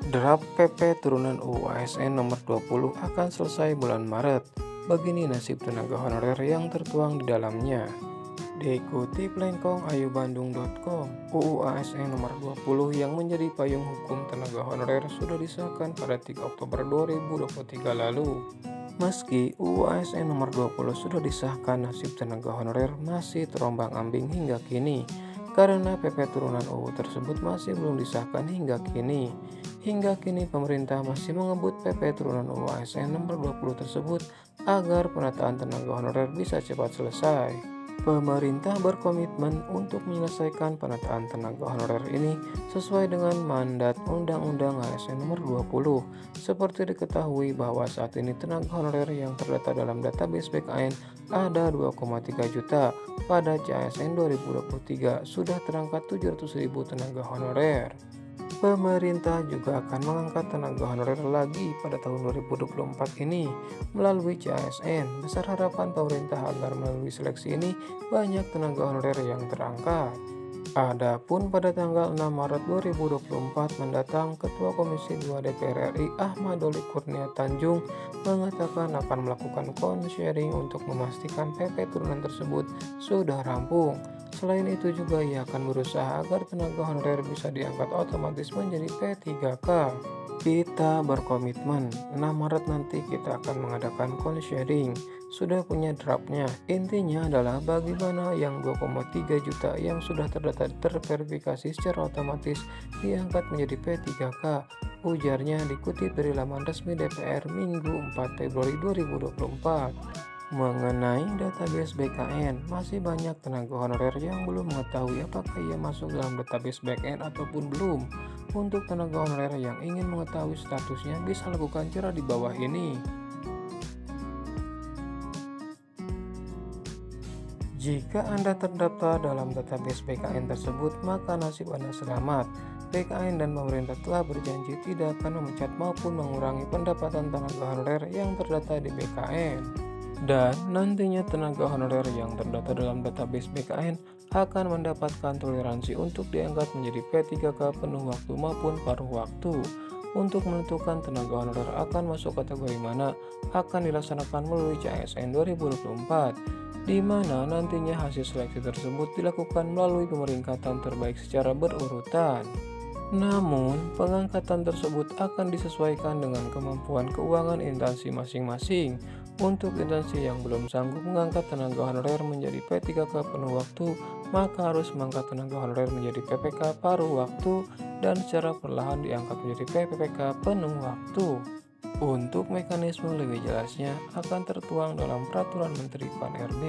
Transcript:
Draft PP turunan UU ASN nomor 20 akan selesai bulan Maret. Begini nasib tenaga honorer yang tertuang di dalamnya. Diikuti lengkongayubandung.com, UU ASN nomor 20 yang menjadi payung hukum tenaga honorer sudah disahkan pada 3 Oktober 2023 lalu. Meski UU ASN nomor 20 sudah disahkan, nasib tenaga honorer masih terombang-ambing hingga kini. Karena PP turunan UU tersebut masih belum disahkan hingga kini. Hingga kini pemerintah masih mengebut PP turunan UU ASN nomor 20 tersebut agar penataan tenaga honorer bisa cepat selesai. Pemerintah berkomitmen untuk menyelesaikan penataan tenaga honorer ini sesuai dengan mandat Undang-Undang ASN nomor 20. Seperti diketahui bahwa saat ini tenaga honorer yang terdata dalam database BKN ada 2,3 juta. Pada CASN 2023 sudah terangkat 700.000 tenaga honorer. Pemerintah juga akan mengangkat tenaga honorer lagi pada tahun 2024 ini melalui CASN. Besar harapan pemerintah agar melalui seleksi ini banyak tenaga honorer yang terangkat. Adapun pada tanggal 6 Maret 2024 mendatang, Ketua Komisi 2 DPR RI Ahmad Doli Kurnia Tanjung mengatakan akan melakukan sharing untuk memastikan PP turunan tersebut sudah rampung. Selain itu juga ia akan berusaha agar tenaga honorer bisa diangkat otomatis menjadi P3K. Kita berkomitmen 6 Maret nanti kita akan mengadakan sharing. Sudah punya draftnya. Intinya adalah bagaimana yang 2,3 juta yang sudah terdata terverifikasi secara otomatis diangkat menjadi P3K. Ujarnya dikutip dari laman resmi DPR Minggu 4 Februari 2024. Mengenai database BKN, masih banyak tenaga honorer yang belum mengetahui apakah ia masuk dalam database BKN ataupun belum. Untuk tenaga honorer yang ingin mengetahui statusnya bisa lakukan cara di bawah ini. Jika Anda terdaftar dalam database BKN tersebut, maka nasib Anda selamat. BKN dan pemerintah telah berjanji tidak akan memecat maupun mengurangi pendapatan tenaga honorer yang terdata di BKN. Dan nantinya tenaga honorer yang terdata dalam database BKN akan mendapatkan toleransi untuk diangkat menjadi P3K penuh waktu maupun paruh waktu. Untuk menentukan tenaga honorer akan masuk kategori mana akan dilaksanakan melalui CASN 2024, di mana nantinya hasil seleksi tersebut dilakukan melalui pemeringkatan terbaik secara berurutan. Namun, pengangkatan tersebut akan disesuaikan dengan kemampuan keuangan instansi masing-masing. Untuk instansi yang belum sanggup mengangkat tenaga honorer menjadi P3K penuh waktu, maka harus mengangkat tenaga honorer menjadi PPK paruh waktu dan secara perlahan diangkat menjadi PPK penuh waktu. Untuk mekanisme lebih jelasnya akan tertuang dalam Peraturan Menteri PAN RB.